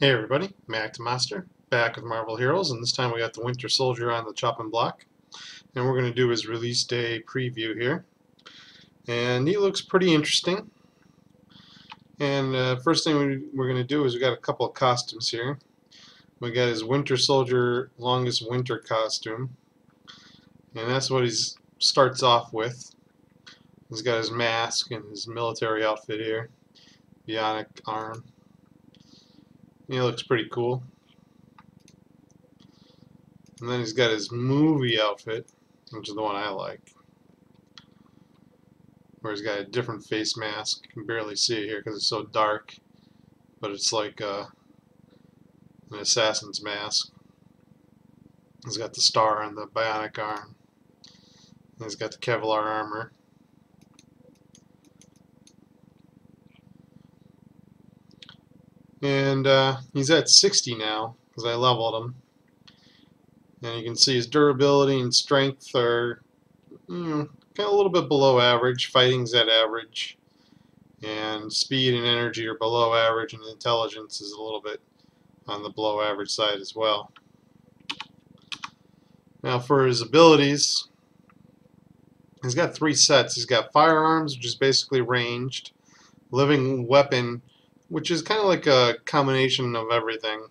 Hey everybody, Master, back with Marvel Heroes, and this time we got the Winter Soldier on the chopping block. And we're going to do his release day preview here. And he looks pretty interesting. And first thing we're going to do is we got a couple of costumes here. We got his Winter Soldier Longest Winter costume. And that's what he starts off with. He's got his mask and his military outfit here. Bionic arm. He looks pretty cool. And then he's got his movie outfit, which is the one I like, where he's got a different face mask. You can barely see it here because it's so dark, but it's like an assassin's mask. He's got the star on the bionic arm. And he's got the Kevlar armor. And he's at 60 now because I leveled him. And you can see his durability and strength are kind of a little bit below average. Fighting's at average. And speed and energy are below average, and intelligence is a little bit on the below average side as well. Now for his abilities, he's got 3 sets. He's got firearms, which is basically ranged, living weapon, which is kind of like a combination of everything,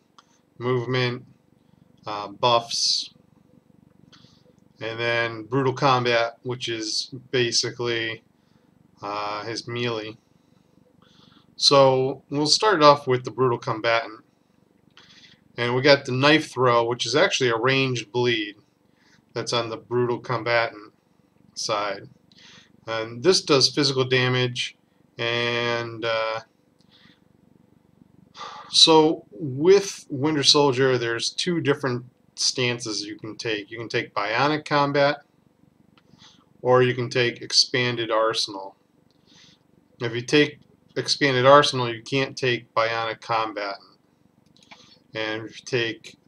movement, buffs, and then brutal combat, which is basically his melee. So we'll start off with the brutal combatant, and we got the knife throw, which is actually a ranged bleed. That's on the brutal combatant side, and this does physical damage. And so with Winter Soldier, there's 2 different stances you can take. You can take bionic combat, or you can take expanded arsenal. If you take expanded arsenal, you can't take bionic combatant. And if you take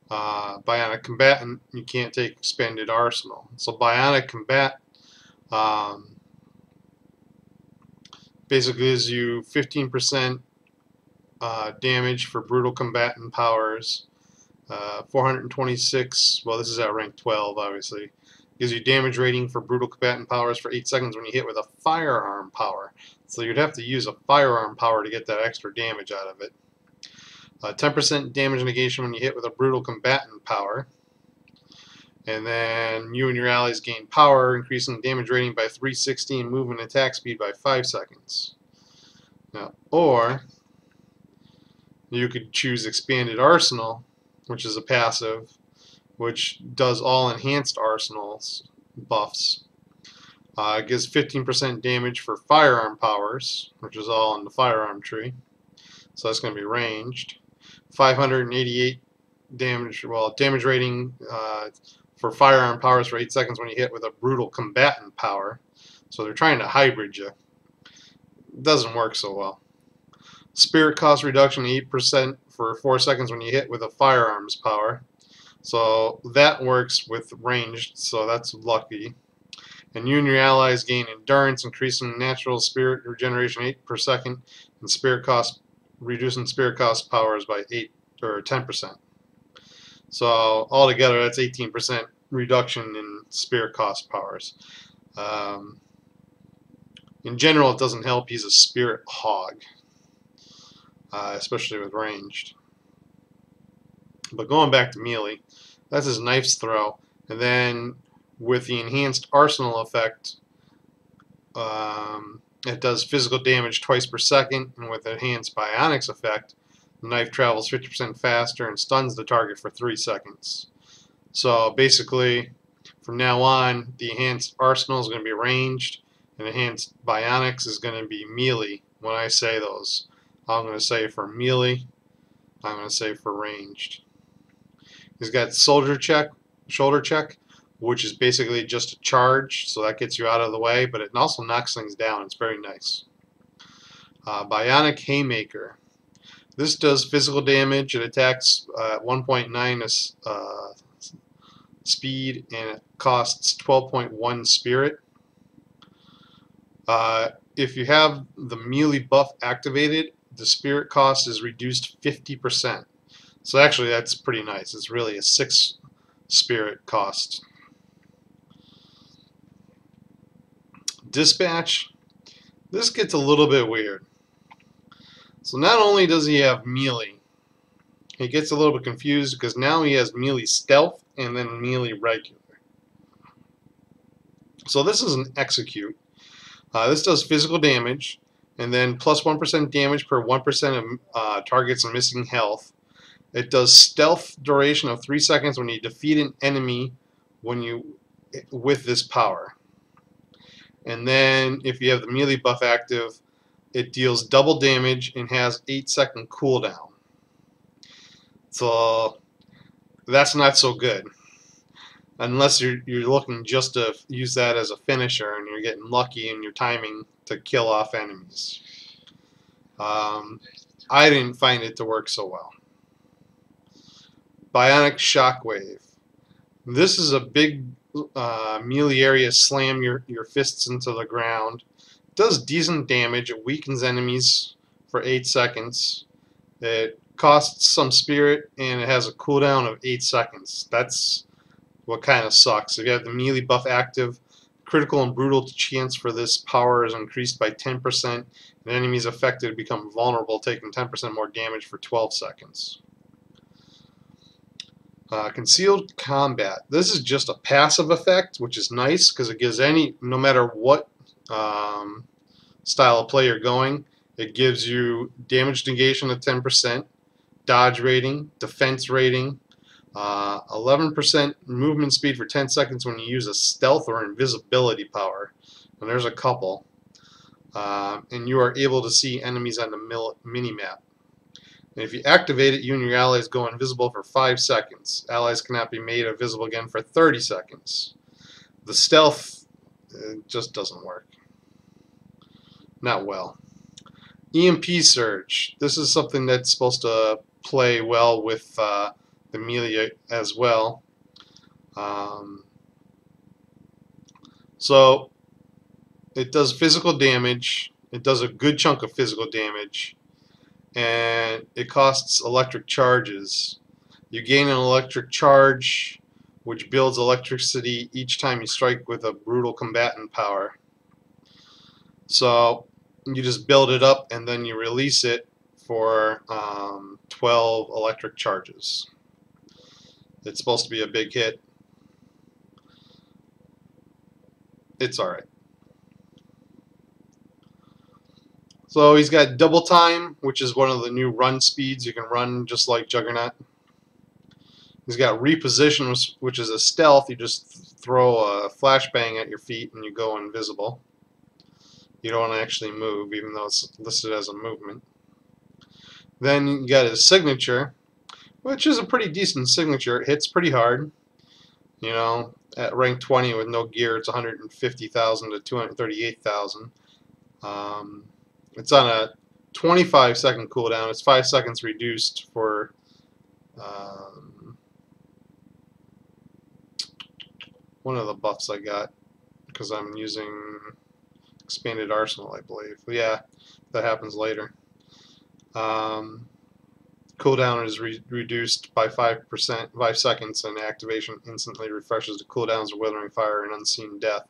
bionic combatant, you can't take expanded arsenal. So bionic combat basically gives you 15% damage for brutal combatant powers, 426, well this is at rank 12 obviously, gives you damage rating for brutal combatant powers for 8 seconds when you hit with a firearm power. So you'd have to use a firearm power to get that extra damage out of it. 10% damage negation when you hit with a brutal combatant power. And then you and your allies gain power, increasing damage rating by 360 and movement and attack speed by 5 seconds. Now, or you could choose expanded arsenal, which is a passive, which does all enhanced arsenals buffs. It gives 15% damage for firearm powers, which is all in the firearm tree. So that's going to be ranged. 588 damage, well, damage rating for firearm powers for 8 seconds when you hit with a brutal combatant power. So they're trying to hybrid you. It doesn't work so well. Spirit cost reduction 8% for 4 seconds when you hit with a firearms power. So that works with ranged, so that's lucky. And you and your allies gain endurance, increasing natural spirit regeneration 8 per second, and spirit cost, reducing spirit cost powers by 8 or 10%. So altogether, that's 18% reduction in spirit cost powers. In general, it doesn't help. He's a spirit hog, especially with ranged. But going back to melee, that's his knife's throw, and then with the enhanced arsenal effect, it does physical damage twice per second, and with the enhanced bionics effect, the knife travels 50% faster and stuns the target for 3 seconds. So basically, from now on, the enhanced arsenal is going to be ranged, and enhanced bionics is going to be melee. When I say those, I'm going to say for melee, I'm going to say for ranged. He's got shoulder check, which is basically just a charge, so that gets you out of the way, but it also knocks things down. It's very nice. Bionic Haymaker. This does physical damage. It attacks at 1.9 speed, and it costs 12.1 spirit. If you have the melee buff activated, the spirit cost is reduced 50%. So actually that's pretty nice. It's really a 6 spirit cost. Dispatch, this gets a little bit weird. So not only does he have melee, he gets a little bit confused because now he has melee stealth and then melee regular. So this is an execute. This does physical damage, and then plus 1% damage per 1% of targets and missing health. It does stealth duration of 3 seconds when you defeat an enemy with this power. And then if you have the melee buff active, it deals double damage and has 8-second cooldown. So that's not so good. Unless you're looking just to use that as a finisher and you're getting lucky in your timing to kill off enemies. I didn't find it to work so well. Bionic Shockwave. This is a big melee area, slam your fists into the ground. It does decent damage. It weakens enemies for 8 seconds. It costs some spirit and it has a cooldown of 8 seconds. That's what kind of sucks. If you have the melee buff active, critical and brutal chance for this power is increased by 10%, and enemies affected become vulnerable, taking 10% more damage for 12 seconds. Concealed combat. This is just a passive effect, which is nice because it gives no matter what style of play you're going, it gives you damage negation of 10%, dodge rating, defense rating, 11% movement speed for 10 seconds when you use a stealth or invisibility power, and there's a couple, and you are able to see enemies on the mini-map. And if you activate it, you and your allies go invisible for 5 seconds. Allies cannot be made invisible again for 30 seconds. The stealth just doesn't work. Not well. EMP Surge. This is something that's supposed to play well with the melee as well. So it does physical damage. It does a good chunk of physical damage. And it costs electric charges. You gain an electric charge which builds electricity each time you strike with a brutal combatant power. So you just build it up and then you release it for 12 electric charges. It's supposed to be a big hit. It's alright. So he's got double time, which is one of the new run speeds. You can run just like Juggernaut. He's got reposition, which is a stealth. You just throw a flashbang at your feet and you go invisible. You don't actually move, even though it's listed as a movement. Then you got his signature, which is a pretty decent signature. It hits pretty hard. You know, at rank 20 with no gear, it's 150,000 to 238,000. It's on a 25-second cooldown. It's 5 seconds reduced for one of the buffs I got because I'm using Expanded Arsenal, I believe. But yeah, that happens later. Cooldown is reduced by 5 seconds, and activation instantly refreshes the cooldowns of Withering Fire and Unseen Death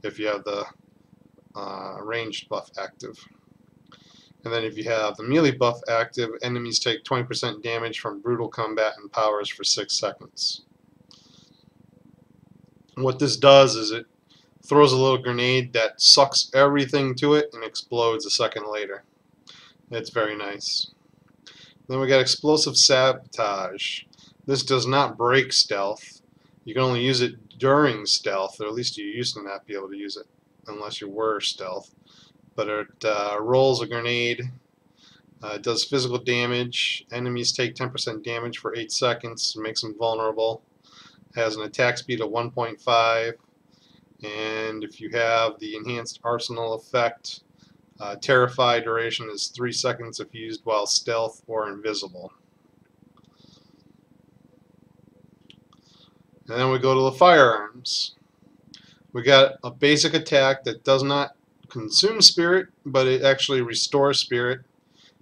if you have the ranged buff active. And then if you have the melee buff active, enemies take 20% damage from brutal combatant powers for 6 seconds. What this does is it throws a little grenade that sucks everything to it and explodes a second later. It's very nice. Then we got Explosive Sabotage. This does not break stealth. You can only use it during stealth, or at least you used to not be able to use it unless you were stealth. But it rolls a grenade. It does physical damage. Enemies take 10% damage for 8 seconds. Makes them vulnerable. Has an attack speed of 1.5. And if you have the enhanced arsenal effect, Terrify duration is 3 seconds if used while stealth or invisible. And then we go to the firearms. We got a basic attack that does not consume spirit, but it actually restores spirit.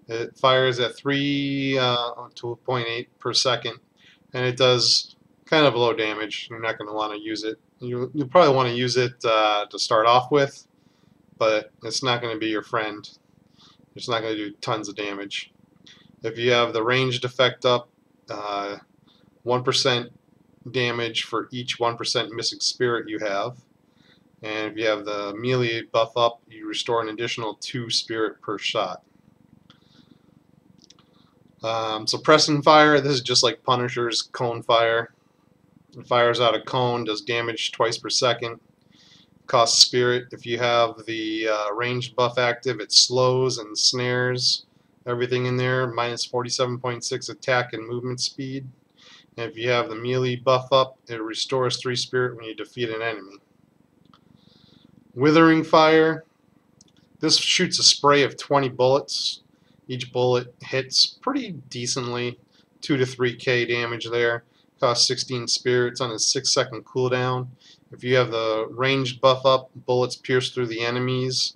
It fires at 2.8 per second, and it does kind of low damage. You're not going to want to use it. You'll probably want to use it to start off with, but it's not going to be your friend. It's not going to do tons of damage. If you have the ranged effect up, 1% damage for each 1% missing spirit you have. And if you have the melee buff up, you restore an additional 2 spirit per shot. Suppressing fire, this is just like Punisher's cone fire. It fires out a cone, does damage twice per second. Costs spirit. If you have the ranged buff active, it slows and snares everything in there. Minus 47.6 attack and movement speed. And if you have the melee buff up, it restores 3 spirit when you defeat an enemy. Withering fire. This shoots a spray of 20 bullets. Each bullet hits pretty decently. 2 to 3k damage there. Costs 16 spirits on a 6-second cooldown. If you have the ranged buff up, bullets pierce through the enemies,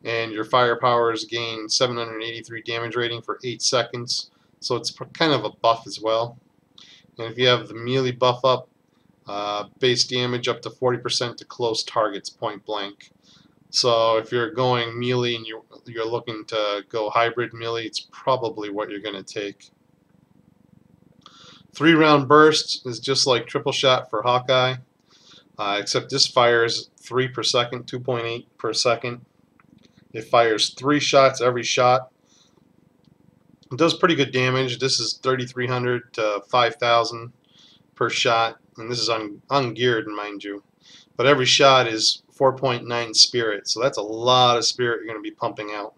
and your firepowers gain 783 damage rating for 8 seconds. So it's kind of a buff as well. And if you have the melee buff up, base damage up to 40% to close targets point blank. So if you're going melee and you're looking to go hybrid melee, it's probably what you're going to take. 3-round burst is just like triple shot for Hawkeye, except this fires 3 per second, 2.8 per second. It fires 3 shots every shot. It does pretty good damage. This is 3,300 to 5,000 per shot, and this is ungeared, mind you. But every shot is 4.9 spirit, so that's a lot of spirit you're going to be pumping out.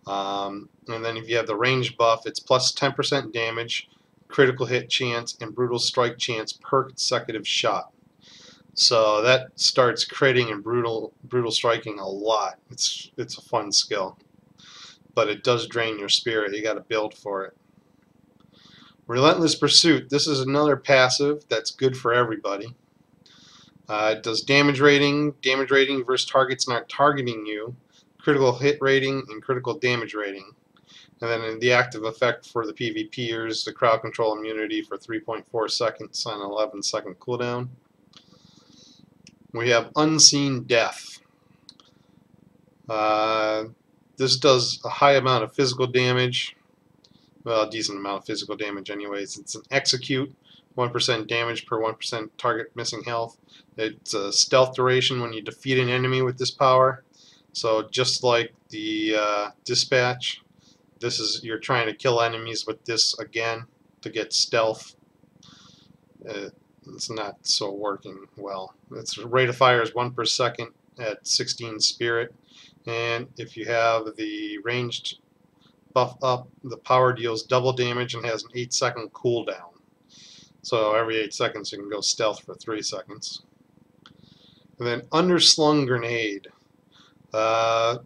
And then if you have the range buff, it's plus 10% damage, critical hit chance, and brutal strike chance per consecutive shot. So that starts critting and brutal striking a lot. It's a fun skill, but it does drain your spirit. You got to build for it. Relentless Pursuit. This is another passive that's good for everybody. It does damage rating versus targets not targeting you, critical hit rating, and critical damage rating. And then in the active effect for the PvPers, the crowd control immunity for 3.4 seconds on an 11-second cooldown. We have Unseen Death. This does a high amount of physical damage. Well, a decent amount of physical damage anyways. It's an execute, 1% damage per 1% target missing health. It's a stealth duration when you defeat an enemy with this power. So just like the dispatch, you're trying to kill enemies with this again to get stealth. It's not so working well. Its rate of fire is 1 per second at 16 spirit, and if you have the ranged buff up, the power deals double damage and has an 8-second cooldown. So every 8 seconds you can go stealth for 3 seconds. And then Underslung Grenade.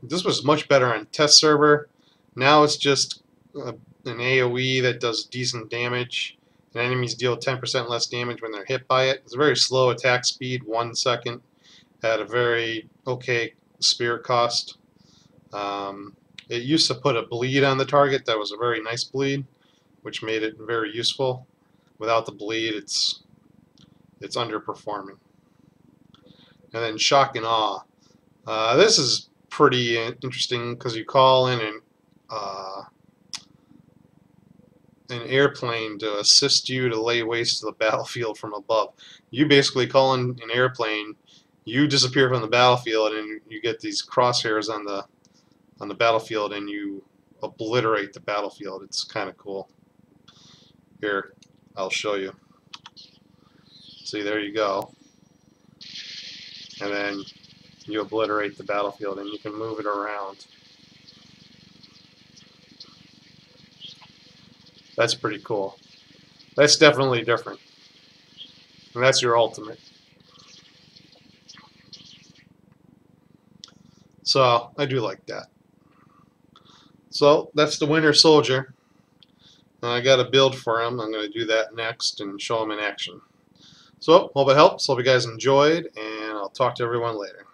This was much better on test server. Now it's just an AoE that does decent damage. And enemies deal 10% less damage when they're hit by it. It's a very slow attack speed, 1 second, at a very okay spirit cost. It used to put a bleed on the target that was a very nice bleed, which made it very useful. Without the bleed, it's underperforming. And then Shock and Awe. This is pretty interesting because you call in an airplane to assist you to lay waste to the battlefield from above. You basically call in an airplane, you disappear from the battlefield, and you get these crosshairs on the battlefield, and you obliterate the battlefield. It's kind of cool. Here, I'll show you. See, there you go. And then you obliterate the battlefield, and you can move it around. That's pretty cool. That's definitely different. And that's your ultimate. So, I do like that. So, that's the Winter Soldier. And I got a build for him. I'm going to do that next and show him in action. So, hope it helps. Hope you guys enjoyed, and I'll talk to everyone later.